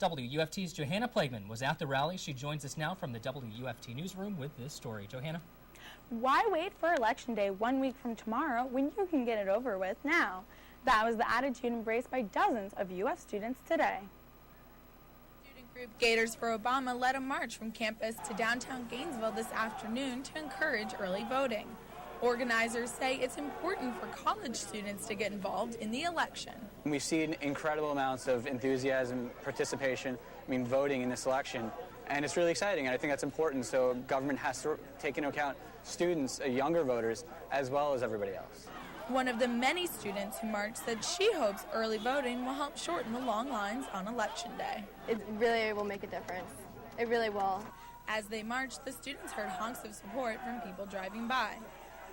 WUFT's Johanna Plagueman was at the rally. She joins us now from the WUFT newsroom with this story. Johanna? Why wait for Election Day 1 week from tomorrow when you can get it over with now? That was the attitude embraced by dozens of UF students today. Student group Gators for Obama led a march from campus to downtown Gainesville this afternoon to encourage early voting. Organizers say it's important for college students to get involved in the election. We've seen incredible amounts of enthusiasm, participation, voting in this election, and it's really exciting, and I think that's important, so government has to take into account students, younger voters, as well as everybody else. One of the many students who marched said she hopes early voting will help shorten the long lines on Election Day. It really will make a difference. It really will. As they marched, the students heard honks of support from people driving by.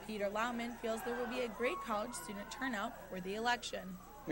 Peter Lauman feels there will be a great college student turnout for the election.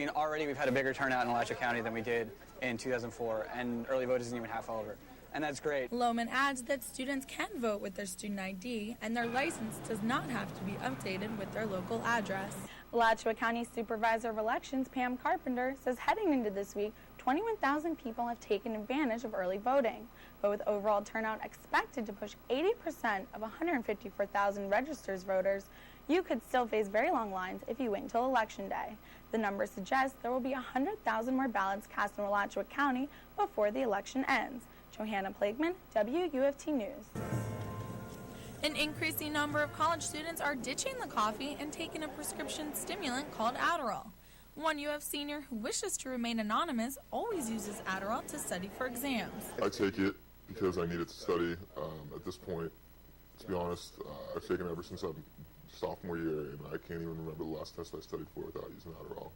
Already we've had a bigger turnout in Alachua County than we did in 2004, and early vote isn't even half over, and that's great. Lauman adds that students can vote with their student ID, and their license does not have to be updated with their local address. Alachua County Supervisor of Elections Pam Carpenter says heading into this week, 21,000 people have taken advantage of early voting. But with overall turnout expected to push 80% of 154,000 registered voters, you could still face very long lines if you wait until Election Day. The numbers suggest there will be 100,000 more ballots cast in Alachua County before the election ends. Johanna Plagueman, WUFT News. An increasing number of college students are ditching the coffee and taking a prescription stimulant called Adderall. One UF senior who wishes to remain anonymous always uses Adderall to study for exams. I take it because I need it to study. At this point, to be honest, I've taken it ever since I'm sophomore year, and I can't even remember the last test I studied for without using Adderall.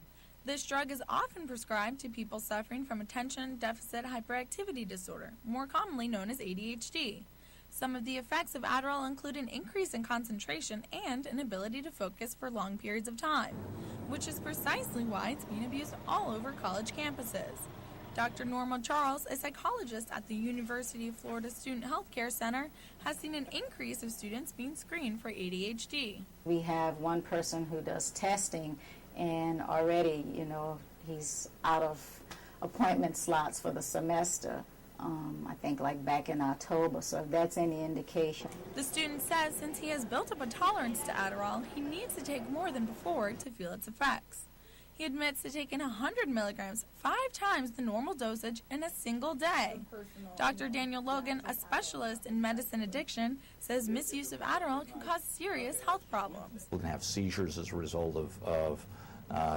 This drug is often prescribed to people suffering from attention deficit hyperactivity disorder, more commonly known as ADHD. Some of the effects of Adderall include an increase in concentration and an ability to focus for long periods of time, which is precisely why it's being abused all over college campuses. Dr. Norma Charles, a psychologist at the University of Florida Student Health Care Center, has seen an increase of students being screened for ADHD. We have one person who does testing, and already, he's out of appointment slots for the semester. I think like back in October, so if that's any indication. The student says since he has built up a tolerance to Adderall, he needs to take more than before to feel its effects. He admits to taking 100 milligrams, 5 times the normal dosage in a single day. Dr. Daniel Logan, a specialist in medicine addiction, says misuse of Adderall can cause serious health problems. We're going to have seizures as a result of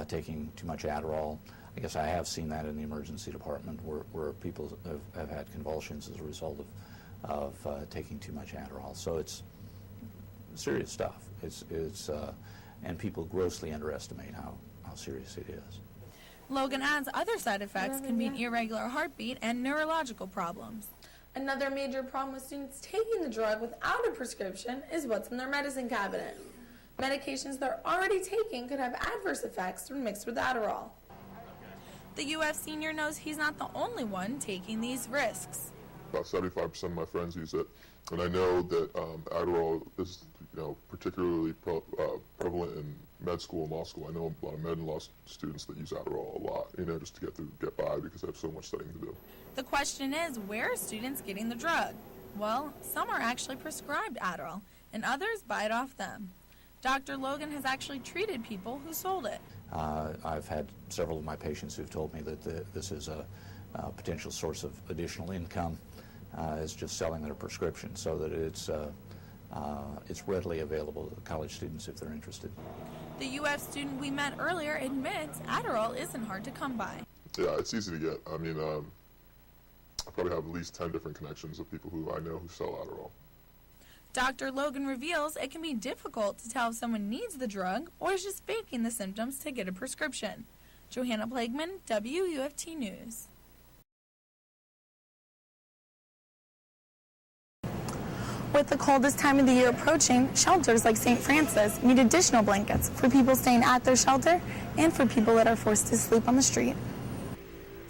taking too much Adderall. I guess I have seen that in the emergency department where people have had convulsions as a result of taking too much Adderall. So it's serious stuff. And people grossly underestimate how serious it is. Logan adds other side effects can be an irregular heartbeat and neurological problems. Another major problem with students taking the drug without a prescription is what's in their medicine cabinet. Medications they're already taking could have adverse effects when mixed with Adderall. The UF senior knows he's not the only one taking these risks. About 75% of my friends use it, and I know that Adderall is, particularly prevalent in med school and law school. I know a lot of med and law students that use Adderall a lot, just to get by because they have so much studying to do. The question is, where are students getting the drug? Well, some are actually prescribed Adderall, and others buy it off them. Dr. Logan has actually treated people who sold it. I've had several of my patients who've told me that this is a potential source of additional income, is just selling their prescription, so that it's readily available to college students if they're interested. The UF student we met earlier admits Adderall isn't hard to come by. Yeah, it's easy to get. I probably have at least 10 different connections of people who I know who sell Adderall. Dr. Logan reveals it can be difficult to tell if someone needs the drug or is just faking the symptoms to get a prescription. Johanna Plagueman, WUFT News. With the coldest time of the year approaching, shelters like St. Francis need additional blankets for people staying at their shelter and for people that are forced to sleep on the street.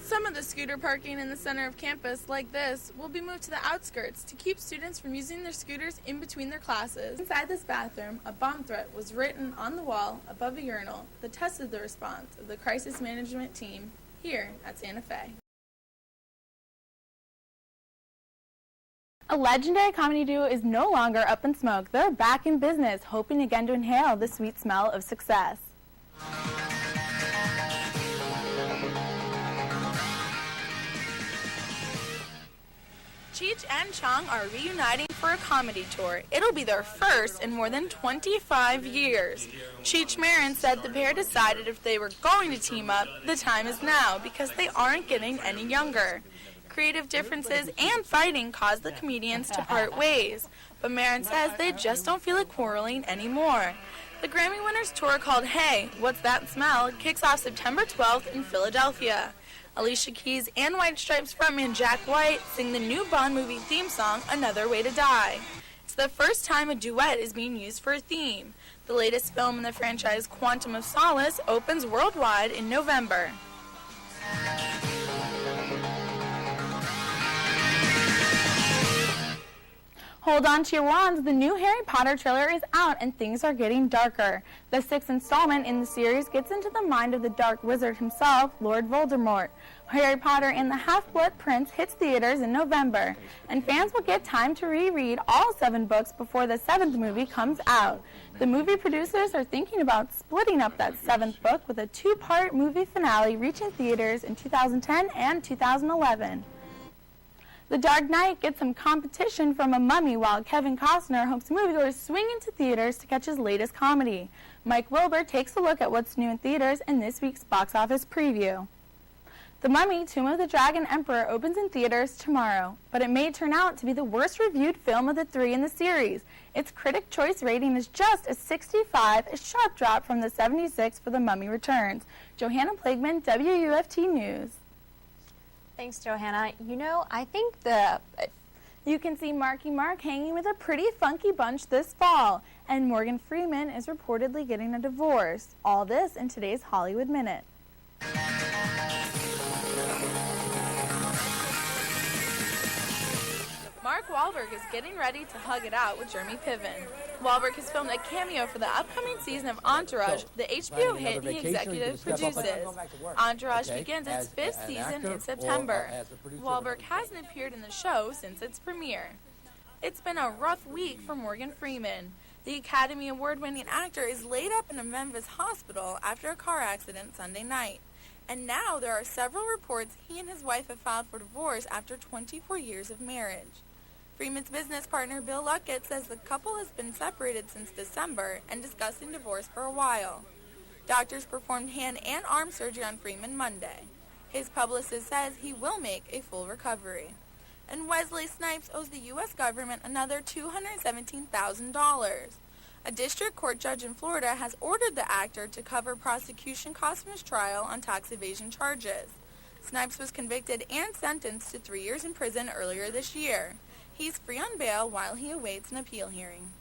Some of the scooter parking in the center of campus, like this, will be moved to the outskirts to keep students from using their scooters in between their classes. Inside this bathroom, a bomb threat was written on the wall above a urinal that tested the response of the crisis management team here at Santa Fe. A legendary comedy duo is no longer up in smoke. They're back in business, hoping again to inhale the sweet smell of success. Cheech and Chong are reuniting for a comedy tour. It'll be their first in more than 25 years. Cheech Marin said the pair decided if they were going to team up, the time is now because they aren't getting any younger. Creative differences and fighting caused the comedians to part ways, but Marin says they just don't feel like quarreling anymore. The Grammy Winners tour called Hey, What's That Smell? Kicks off September 12th in Philadelphia. Alicia Keys and White Stripes frontman Jack White sing the new Bond movie theme song, Another Way to Die. It's the first time a duet is being used for a theme. The latest film in the franchise, Quantum of Solace, opens worldwide in November. Hold on to your wands. The new Harry Potter trailer is out and things are getting darker. The 6th installment in the series gets into the mind of the Dark Wizard himself, Lord Voldemort. Harry Potter and the Half-Blood Prince hits theaters in November, and fans will get time to reread all 7 books before the 7th movie comes out. The movie producers are thinking about splitting up that 7th book with a 2-part movie finale reaching theaters in 2010 and 2011. The Dark Knight gets some competition from a mummy while Kevin Costner hopes moviegoers swing into theaters to catch his latest comedy. Mike Wilbur takes a look at what's new in theaters in this week's box office preview. The Mummy, Tomb of the Dragon Emperor opens in theaters tomorrow, but it may turn out to be the worst reviewed film of the 3 in the series. Its critic choice rating is just a 65, a sharp drop from the 76 for The Mummy Returns. Johanna Plagueman, WUFT News. Thanks, Johanna. You know, I think you can see Marky Mark hanging with a pretty funky bunch this fall, and Morgan Freeman is reportedly getting a divorce. All this in today's Hollywood Minute. Mark Wahlberg is getting ready to hug it out with Jeremy Piven. Wahlberg has filmed a cameo for the upcoming season of Entourage, the HBO hit he executive produces. Entourage begins its 5th season in September. Wahlberg hasn't appeared in the show since its premiere. It's been a rough week for Morgan Freeman. The Academy Award-winning actor is laid up in a Memphis hospital after a car accident Sunday night. And now there are several reports he and his wife have filed for divorce after 24 years of marriage. Freeman's business partner Bill Luckett says the couple has been separated since December and discussing divorce for a while. Doctors performed hand and arm surgery on Freeman Monday. His publicist says he will make a full recovery. And Wesley Snipes owes the U.S. government another $217,000. A district court judge in Florida has ordered the actor to cover prosecution costs from his trial on tax evasion charges. Snipes was convicted and sentenced to 3 years in prison earlier this year. He's free on bail while he awaits an appeal hearing.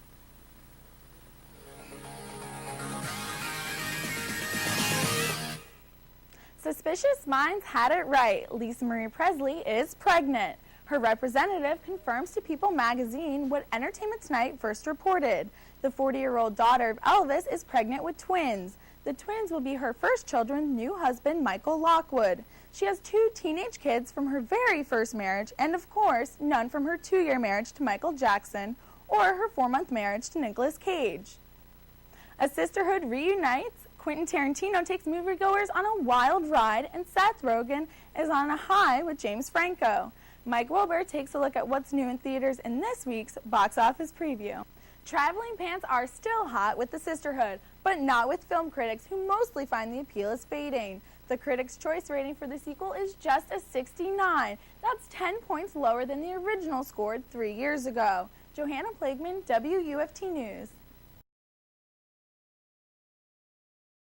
Suspicious minds had it right. Lisa Marie Presley is pregnant. Her representative confirms to People magazine what Entertainment Tonight first reported. The 40-year-old daughter of Elvis is pregnant with twins. The twins will be her first children's new husband, Michael Lockwood. She has 2 teenage kids from her very first marriage, and of course, none from her 2-year marriage to Michael Jackson or her 4-month marriage to Nicolas Cage. A sisterhood reunites. Quentin Tarantino takes moviegoers on a wild ride, and Seth Rogen is on a high with James Franco. Mike Wilbur takes a look at what's new in theaters in this week's box office preview. Traveling pants are still hot with the sisterhood, but not with film critics who mostly find the appeal is fading. The Critics' Choice rating for the sequel is just a 69. That's 10 points lower than the original scored 3 years ago. Johanna Plagueman, WUFT News.